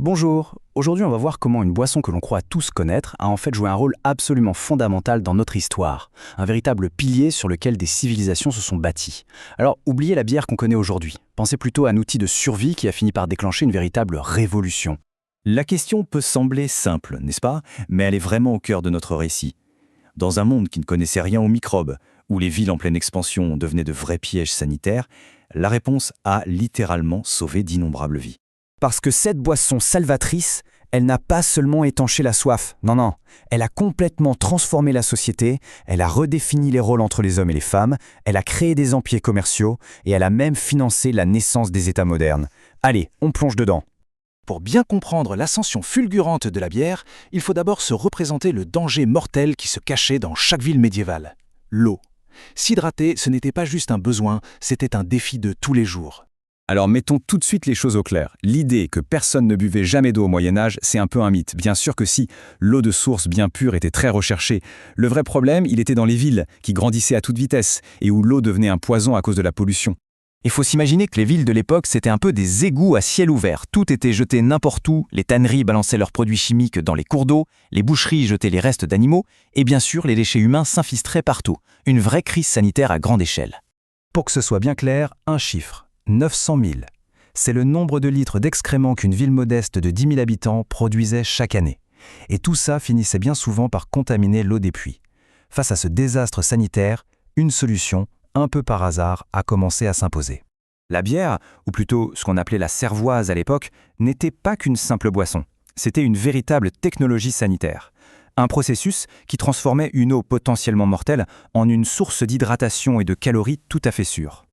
Bonjour, aujourd'hui on va voir comment une boisson que l'on croit tous connaître a en fait joué un rôle absolument fondamental dans notre histoire, un véritable pilier sur lequel des civilisations se sont bâties. Alors oubliez la bière qu'on connaît aujourd'hui, pensez plutôt à un outil de survie qui a fini par déclencher une véritable révolution. La question peut sembler simple, n'est-ce pas? Mais elle est vraiment au cœur de notre récit. Dans un monde qui ne connaissait rien aux microbes, où les villes en pleine expansion devenaient de vrais pièges sanitaires, la réponse a littéralement sauvé d'innombrables vies. Parce que cette boisson salvatrice, elle n'a pas seulement étanché la soif, non, elle a complètement transformé la société, elle a redéfini les rôles entre les hommes et les femmes, elle a créé des empires commerciaux et elle a même financé la naissance des États modernes. Allez, on plonge dedans. Pour bien comprendre l'ascension fulgurante de la bière, il faut d'abord se représenter le danger mortel qui se cachait dans chaque ville médiévale: l'eau. S'hydrater, ce n'était pas juste un besoin, c'était un défi de tous les jours. Alors mettons tout de suite les choses au clair. L'idée que personne ne buvait jamais d'eau au Moyen-Âge, c'est un peu un mythe. Bien sûr que si, l'eau de source bien pure était très recherchée. Le vrai problème, il était dans les villes, qui grandissaient à toute vitesse, et où l'eau devenait un poison à cause de la pollution. Il faut s'imaginer que les villes de l'époque, c'était un peu des égouts à ciel ouvert. Tout était jeté n'importe où, les tanneries balançaient leurs produits chimiques dans les cours d'eau, les boucheries jetaient les restes d'animaux, et bien sûr, les déchets humains s'infistraient partout. Une vraie crise sanitaire à grande échelle. Pour que ce soit bien clair, un chiffre: 900 000. C'est le nombre de litres d'excréments qu'une ville modeste de 10 000 habitants produisait chaque année. Et tout ça finissait bien souvent par contaminer l'eau des puits. Face à ce désastre sanitaire, une solution, un peu par hasard, a commencé à s'imposer. La bière, ou plutôt ce qu'on appelait la cervoise à l'époque, n'était pas qu'une simple boisson. C'était une véritable technologie sanitaire. Un processus qui transformait une eau potentiellement mortelle en une source d'hydratation et de calories tout à fait sûre.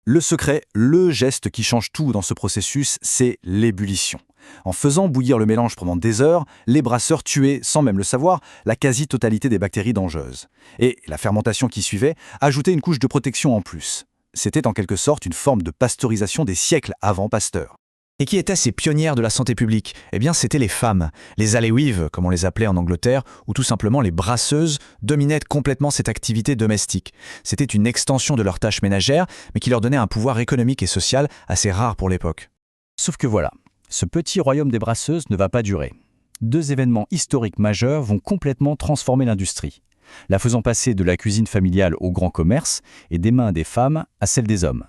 Le secret, le geste qui change tout dans ce processus, c'est l'ébullition. En faisant bouillir le mélange pendant des heures, les brasseurs tuaient, sans même le savoir, la quasi-totalité des bactéries dangereuses. Et la fermentation qui suivait ajoutait une couche de protection en plus. C'était en quelque sorte une forme de pasteurisation des siècles avant Pasteur. Et qui étaient ces pionnières de la santé publique? Eh bien, c'étaient les femmes. Les alewives, comme on les appelait en Angleterre, ou tout simplement les brasseuses, dominaient complètement cette activité domestique. C'était une extension de leurs tâches ménagères, mais qui leur donnait un pouvoir économique et social assez rare pour l'époque. Sauf que voilà, ce petit royaume des brasseuses ne va pas durer. Deux événements historiques majeurs vont complètement transformer l'industrie, la faisant passer de la cuisine familiale au grand commerce et des mains des femmes à celles des hommes.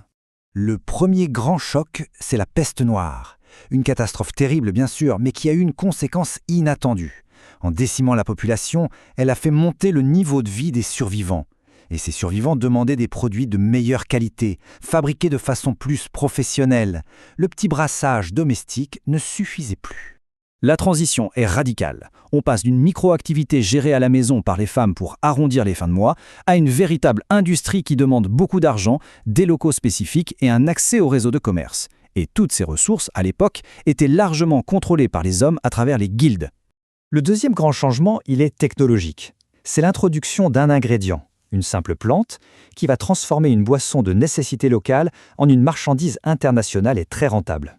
Le premier grand choc, c'est la peste noire. Une catastrophe terrible bien sûr, mais qui a eu une conséquence inattendue. En décimant la population, elle a fait monter le niveau de vie des survivants. Et ces survivants demandaient des produits de meilleure qualité, fabriqués de façon plus professionnelle. Le petit brassage domestique ne suffisait plus. La transition est radicale. On passe d'une micro-activité gérée à la maison par les femmes pour arrondir les fins de mois à une véritable industrie qui demande beaucoup d'argent, des locaux spécifiques et un accès au réseau de commerce. Et toutes ces ressources, à l'époque, étaient largement contrôlées par les hommes à travers les guildes. Le deuxième grand changement, il est technologique. C'est l'introduction d'un ingrédient, une simple plante, qui va transformer une boisson de nécessité locale en une marchandise internationale et très rentable.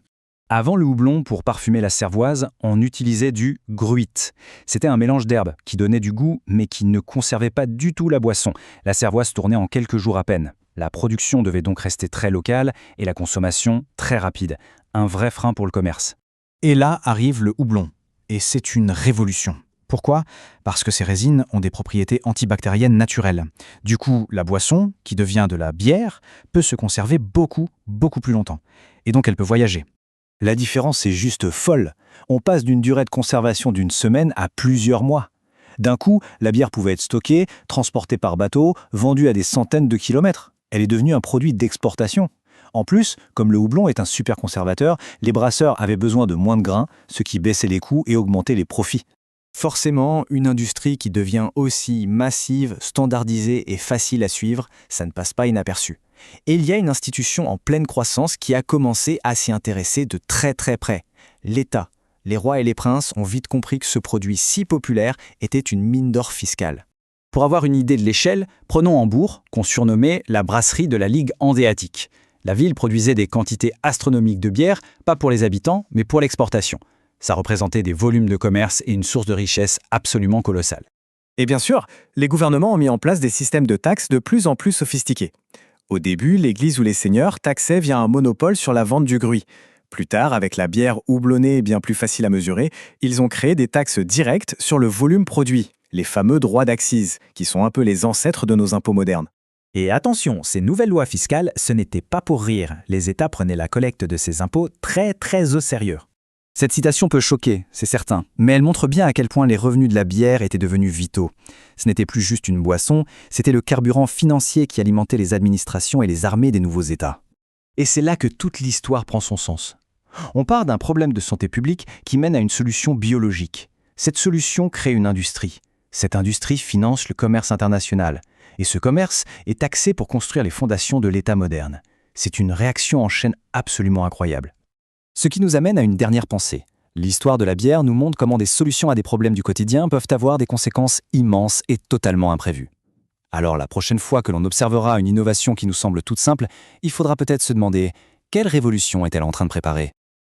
Avant le houblon, pour parfumer la cervoise, on utilisait du gruit. C'était un mélange d'herbes qui donnait du goût, mais qui ne conservait pas du tout la boisson. La cervoise tournait en quelques jours à peine. La production devait donc rester très locale et la consommation très rapide. Un vrai frein pour le commerce. Et là arrive le houblon. Et c'est une révolution. Pourquoi? Parce que ces résines ont des propriétés antibactériennes naturelles. Du coup, la boisson, qui devient de la bière, peut se conserver beaucoup plus longtemps. Et donc elle peut voyager. La différence est juste folle. On passe d'une durée de conservation d'une semaine à plusieurs mois. D'un coup, la bière pouvait être stockée, transportée par bateau, vendue à des centaines de kilomètres. Elle est devenue un produit d'exportation. En plus, comme le houblon est un super conservateur, les brasseurs avaient besoin de moins de grains, ce qui baissait les coûts et augmentait les profits. Forcément, une industrie qui devient aussi massive, standardisée et facile à suivre, ça ne passe pas inaperçu. Et il y a une institution en pleine croissance qui a commencé à s'y intéresser de très près, l'État. Les rois et les princes ont vite compris que ce produit si populaire était une mine d'or fiscale. Pour avoir une idée de l'échelle, prenons Hambourg, qu'on surnommait la brasserie de la Ligue hanséatique. La ville produisait des quantités astronomiques de bière, pas pour les habitants, mais pour l'exportation. Ça représentait des volumes de commerce et une source de richesse absolument colossale. Et bien sûr, les gouvernements ont mis en place des systèmes de taxes de plus en plus sophistiqués. Au début, l'Église ou les seigneurs taxaient via un monopole sur la vente du gruit. Plus tard, avec la bière houblonnée bien plus facile à mesurer, ils ont créé des taxes directes sur le volume produit, les fameux droits d'accise, qui sont un peu les ancêtres de nos impôts modernes. Et attention, ces nouvelles lois fiscales, ce n'était pas pour rire. Les États prenaient la collecte de ces impôts très au sérieux. Cette citation peut choquer, c'est certain, mais elle montre bien à quel point les revenus de la bière étaient devenus vitaux. Ce n'était plus juste une boisson, c'était le carburant financier qui alimentait les administrations et les armées des nouveaux États. Et c'est là que toute l'histoire prend son sens. On part d'un problème de santé publique qui mène à une solution biologique. Cette solution crée une industrie. Cette industrie finance le commerce international. Et ce commerce est taxé pour construire les fondations de l'État moderne. C'est une réaction en chaîne absolument incroyable. Ce qui nous amène à une dernière pensée. L'histoire de la bière nous montre comment des solutions à des problèmes du quotidien peuvent avoir des conséquences immenses et totalement imprévues. Alors la prochaine fois que l'on observera une innovation qui nous semble toute simple, il faudra peut-être se demander quelle révolution est-elle en train de préparer ?